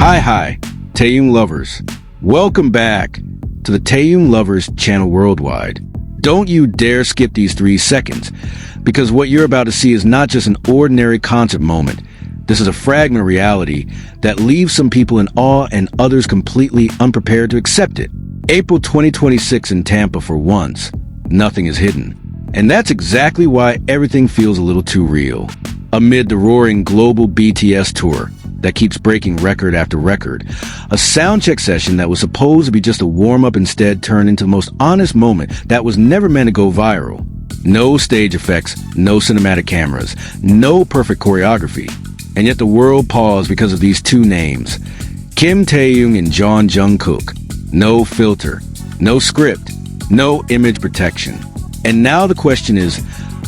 Hi, Taehyung Lovers. Welcome back to the Taehyung Lovers channel worldwide. Don't you dare skip these 3 seconds, because what you're about to see is not just an ordinary concert moment. This is a fragment of reality that leaves some people in awe and others completely unprepared to accept it. April 2026 in Tampa for once. Nothing is hidden. And that's exactly why everything feels a little too real. Amid the roaring global BTS tour that keeps breaking record after record, a soundcheck session that was supposed to be just a warm-up instead turned into the most honest moment that was never meant to go viral. No stage effects, no cinematic cameras, no perfect choreography. And yet the world paused because of these 2 names, Kim Taehyung and Jeon Jungkook. No filter, no script, no image protection. And now the question is,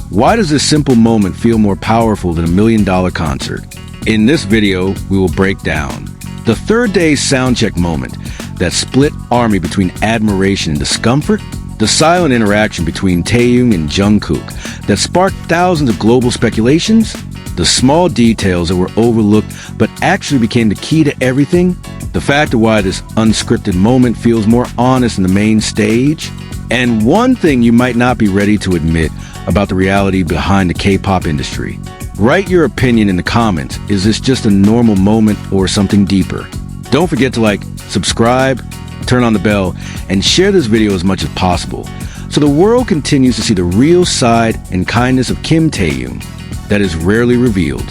why does this simple moment feel more powerful than $1 million concert? In this video, we will break down the third-day soundcheck moment that split ARMY between admiration and discomfort, the silent interaction between Taehyung and Jungkook that sparked thousands of global speculations, the small details that were overlooked but actually became the key to everything, the fact of why this unscripted moment feels more honest than the main stage, and one thing you might not be ready to admit about the reality behind the K-pop industry. Write your opinion in the comments. Is this just a normal moment or something deeper? Don't forget to like, subscribe, turn on the bell, and share this video as much as possible so the world continues to see the real side and kindness of Kim Taehyung that is rarely revealed.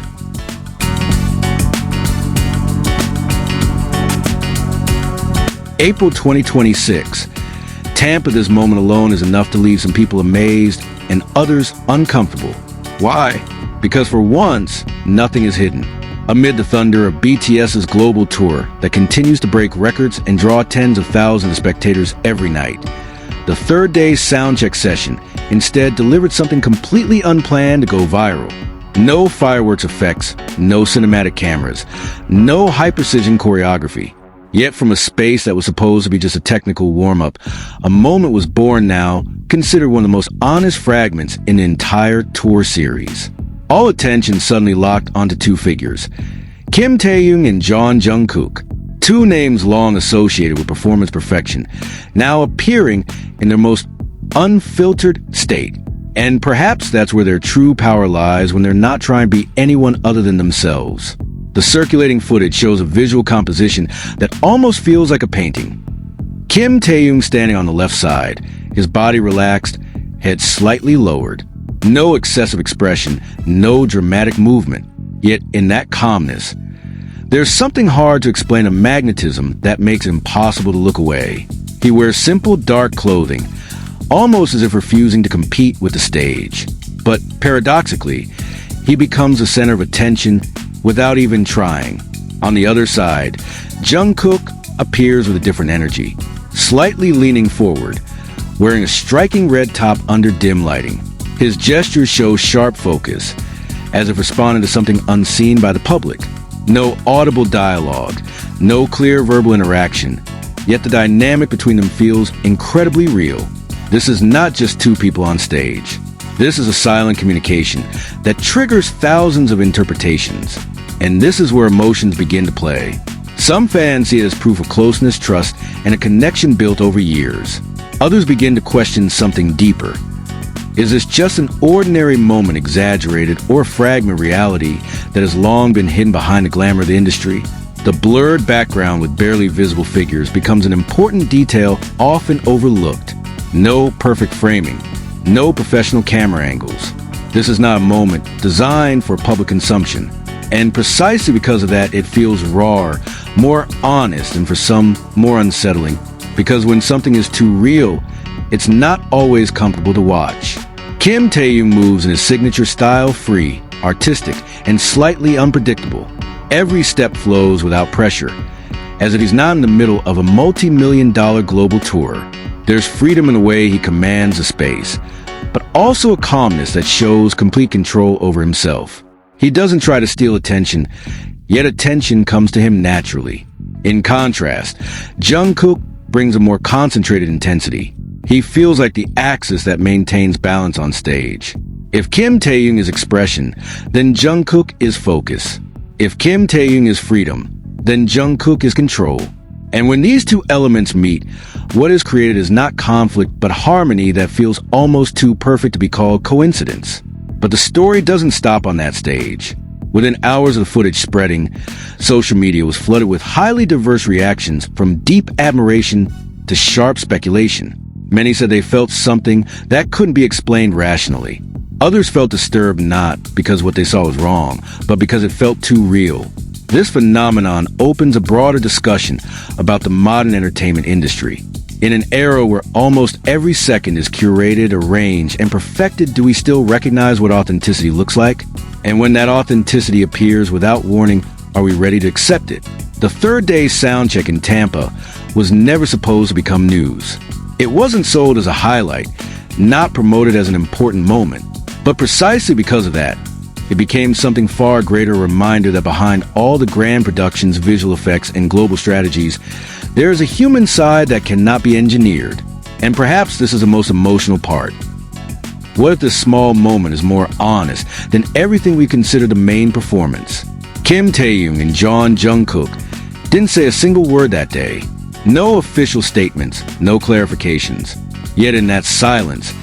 April 2026. Tampa, this moment alone is enough to leave some people amazed and others uncomfortable. Why? Because for once, nothing is hidden. Amid the thunder of BTS's global tour that continues to break records and draw tens of thousands of spectators every night, the third-day soundcheck session instead delivered something completely unplanned to go viral. No fireworks effects, no cinematic cameras, no high-precision choreography. Yet from a space that was supposed to be just a technical warm-up, a moment was born now considered one of the most honest fragments in the entire tour series. All attention suddenly locked onto 2 figures, Kim Taehyung and Jeon Jungkook, 2 names long associated with performance perfection, now appearing in their most unfiltered state. And perhaps that's where their true power lies when they're not trying to be anyone other than themselves. The circulating footage shows a visual composition that almost feels like a painting. Kim Taehyung standing on the left side, his body relaxed, head slightly lowered. No excessive expression, no dramatic movement. Yet in that calmness, there's something hard to explain, a magnetism that makes it impossible to look away. He wears simple dark clothing, almost as if refusing to compete with the stage. But paradoxically, he becomes the center of attention without even trying. On the other side, Jungkook appears with a different energy, slightly leaning forward, wearing a striking red top under dim lighting. His gestures show sharp focus, as if responding to something unseen by the public. No audible dialogue, no clear verbal interaction, yet the dynamic between them feels incredibly real. This is not just 2 people on stage. This is a silent communication that triggers thousands of interpretations. And this is where emotions begin to play. Some fans see it as proof of closeness, trust, and a connection built over years. Others begin to question something deeper. Is this just an ordinary moment exaggerated, or a fragment of reality that has long been hidden behind the glamour of the industry? The blurred background with barely visible figures becomes an important detail often overlooked. No perfect framing, no professional camera angles. This is not a moment designed for public consumption. And precisely because of that, it feels raw, more honest, and for some, more unsettling. Because when something is too real, it's not always comfortable to watch. Kim Taehyung moves in his signature style, free, artistic, and slightly unpredictable. Every step flows without pressure, as if he's not in the middle of a multi-million-dollar global tour. There's freedom in the way he commands the space, but also a calmness that shows complete control over himself. He doesn't try to steal attention, yet attention comes to him naturally. In contrast, Jungkook brings a more concentrated intensity. He feels like the axis that maintains balance on stage. If Kim Taehyung is expression, then Jungkook is focus. If Kim Taehyung is freedom, then Jungkook is control. And when these two elements meet, what is created is not conflict, but harmony that feels almost too perfect to be called coincidence. But the story doesn't stop on that stage. Within hours of the footage spreading, social media was flooded with highly diverse reactions, from deep admiration to sharp speculation. Many said they felt something that couldn't be explained rationally. Others felt disturbed not because what they saw was wrong, but because it felt too real. This phenomenon opens a broader discussion about the modern entertainment industry. In an era where almost every second is curated, arranged, and perfected, do we still recognize what authenticity looks like? And when that authenticity appears without warning, are we ready to accept it? The third day's soundcheck in Tampa was never supposed to become news. It wasn't sold as a highlight, not promoted as an important moment. But precisely because of that, it became something far greater, a reminder that behind all the grand productions, visual effects, and global strategies, there is a human side that cannot be engineered. And perhaps this is the most emotional part. What if this small moment is more honest than everything we consider the main performance? Kim Taehyung and Jeon Jungkook didn't say a single word that day. No official statements, no clarifications. Yet in that silence,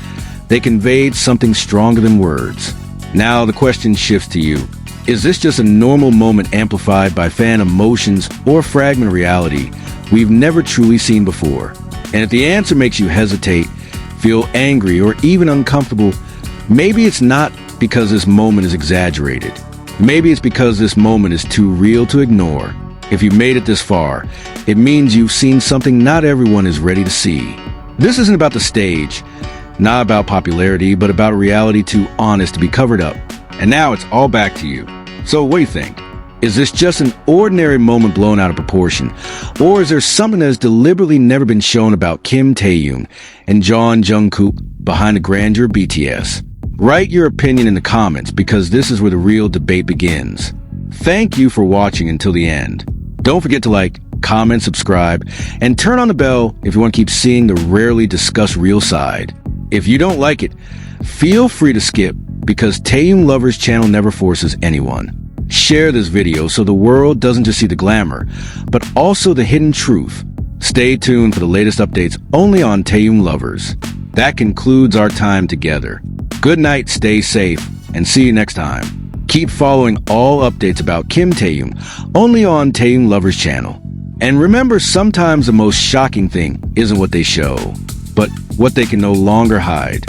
they conveyed something stronger than words. Now the question shifts to you. Is this just a normal moment amplified by fan emotions or a fragment of reality we've never truly seen before? And if the answer makes you hesitate, feel angry, or even uncomfortable, maybe it's not because this moment is exaggerated. Maybe it's because this moment is too real to ignore. If you made it this far, it means you've seen something not everyone is ready to see. This isn't about the stage, not about popularity, but about a reality too honest to be covered up. And now it's all back to you. So what do you think? Is this just an ordinary moment blown out of proportion? Or is there something that has deliberately never been shown about Kim Taehyung and Jeon Jungkook behind the grandeur of BTS? Write your opinion in the comments, because this is where the real debate begins. Thank you for watching until the end. Don't forget to like, comment, subscribe, and turn on the bell if you want to keep seeing the rarely discussed real side. If you don't like it, feel free to skip, because Taehyung Lovers channel never forces anyone. Share this video so the world doesn't just see the glamour, but also the hidden truth. Stay tuned for the latest updates only on Taehyung Lovers. That concludes our time together. Good night, stay safe, and see you next time. Keep following all updates about Kim Taehyung only on Taehyung Lovers channel. And remember, sometimes the most shocking thing isn't what they show, but what they can no longer hide.